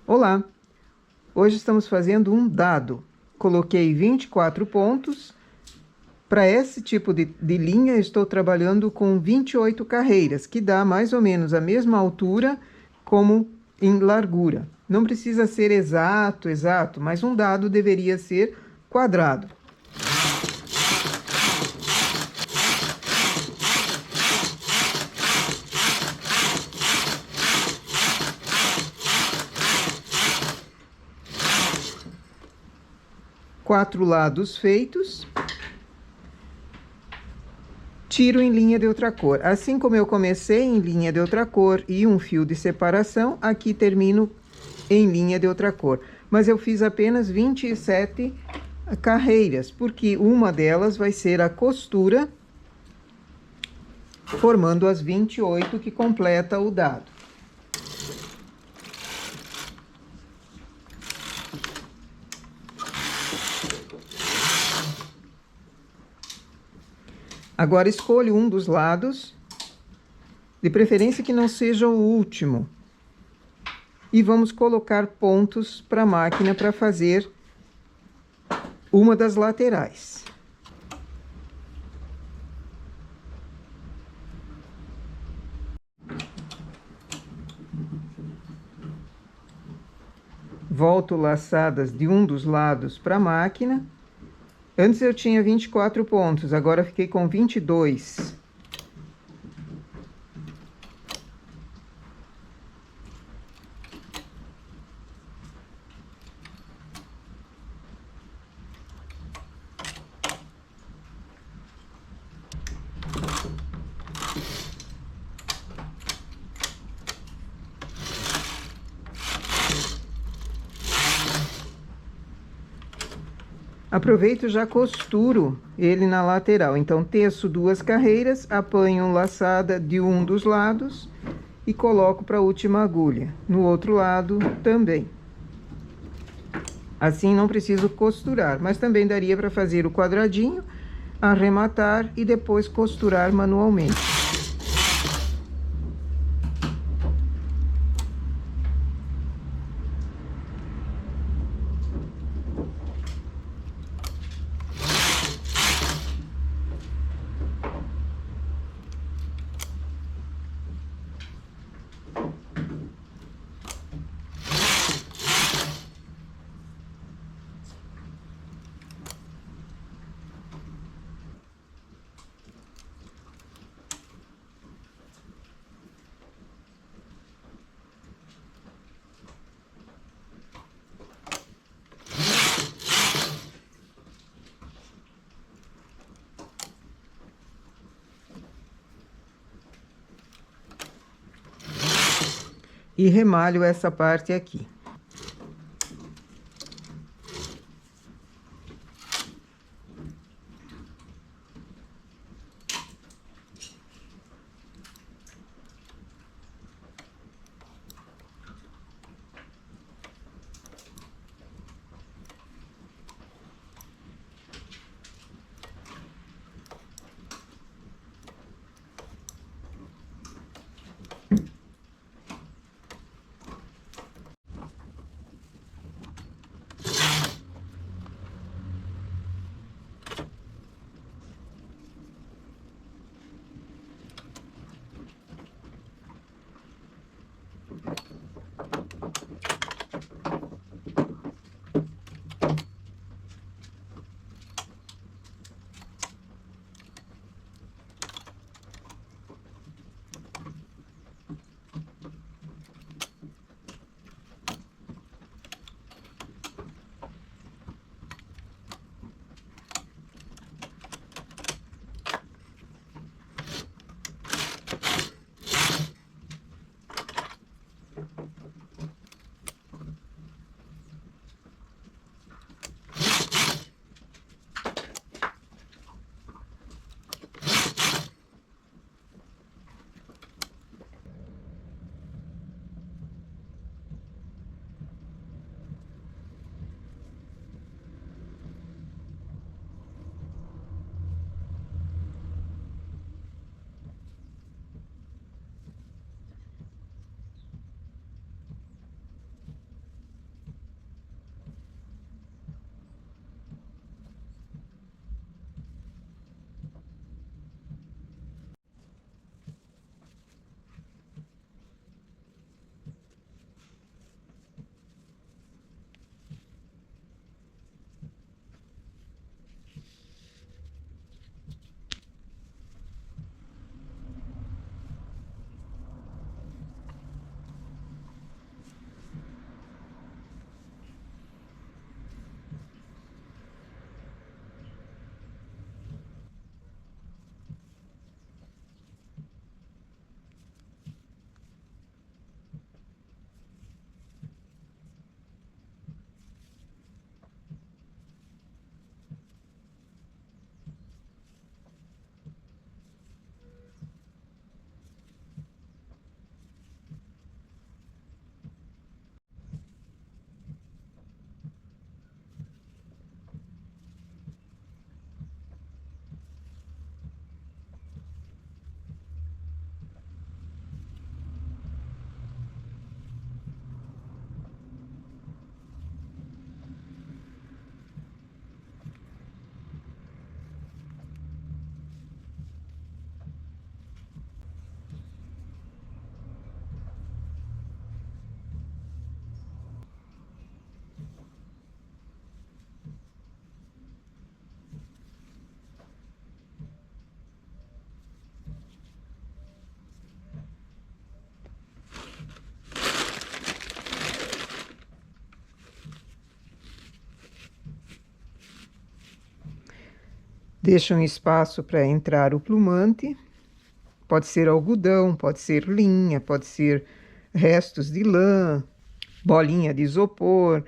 Olá! Hoje estamos fazendo um dado. Coloquei 24 pontos. Para esse tipo de linha, estou trabalhando com 28 carreiras, que dá mais ou menos a mesma altura como em largura. Não precisa ser exato, mas um dado deveria ser quadrado. Quatro lados feitos. Tiro em linha de outra cor. Assim como eu comecei em linha de outra cor e um fio de separação, aqui termino em linha de outra cor. Mas eu fiz apenas 27 carreiras, porque uma delas vai ser a costura, formando as 28 que completa o dado. Agora escolho um dos lados, de preferência que não seja o último. E vamos colocar pontos para a máquina para fazer uma das laterais. Volto laçadas de um dos lados para a máquina. Antes eu tinha 24 pontos, agora fiquei com 22. Aproveito e já costuro ele na lateral. Então, teço duas carreiras, apanho laçada de um dos lados e coloco para a última agulha. No outro lado também. Assim não preciso costurar, mas também daria para fazer o quadradinho, arrematar e depois costurar manualmente. E remalho essa parte aqui. Deixa um espaço para entrar o plumante. Pode ser algodão, pode ser linha, pode ser restos de lã, bolinha de isopor,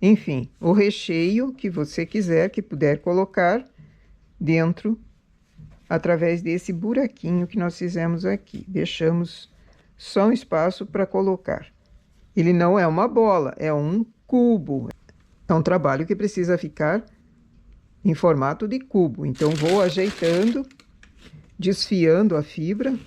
enfim, o recheio que você quiser, que puder colocar dentro, através desse buraquinho que nós fizemos aqui. Deixamos só um espaço para colocar. Ele não é uma bola, é um cubo. É um trabalho que precisa ficar em formato de cubo. Então, vou ajeitando, desfiando a fibra.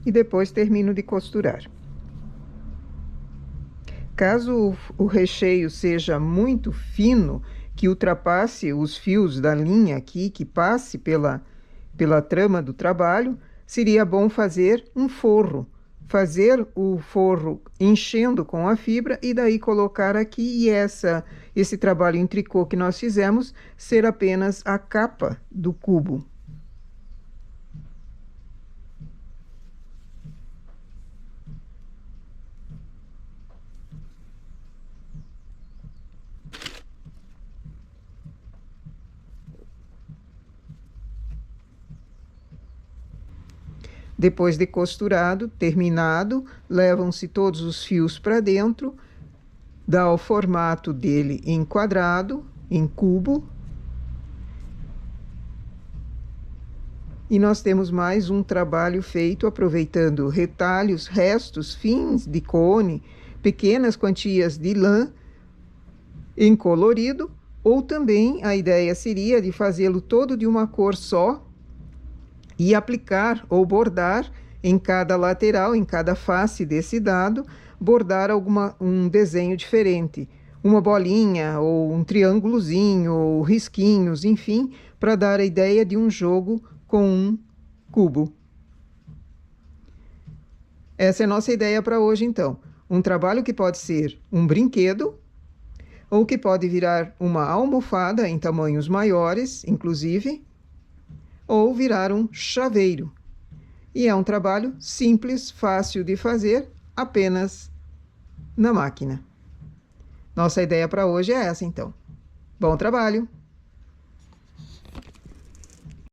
E depois termino de costurar. Caso o recheio seja muito fino, que ultrapasse os fios da linha aqui, que passe pela trama do trabalho, seria bom fazer um forro. Fazer o forro enchendo com a fibra e daí colocar aqui, e esse trabalho em tricô que nós fizemos ser apenas a capa do cubo. Depois de costurado, terminado, levam-se todos os fios para dentro, dá o formato dele em quadrado, em cubo. E nós temos mais um trabalho feito aproveitando retalhos, restos, fins de cone, pequenas quantias de lã em colorido, ou também a ideia seria de fazê-lo todo de uma cor só, e aplicar ou bordar em cada lateral, em cada face desse dado, bordar um desenho diferente. Uma bolinha, ou um triângulozinho, ou risquinhos, enfim, para dar a ideia de um jogo com um cubo. Essa é a nossa ideia para hoje, então. Um trabalho que pode ser um brinquedo, ou que pode virar uma almofada em tamanhos maiores, inclusive, ou virar um chaveiro. E é um trabalho simples, fácil de fazer, apenas na máquina. Nossa ideia para hoje é essa, então. Bom trabalho!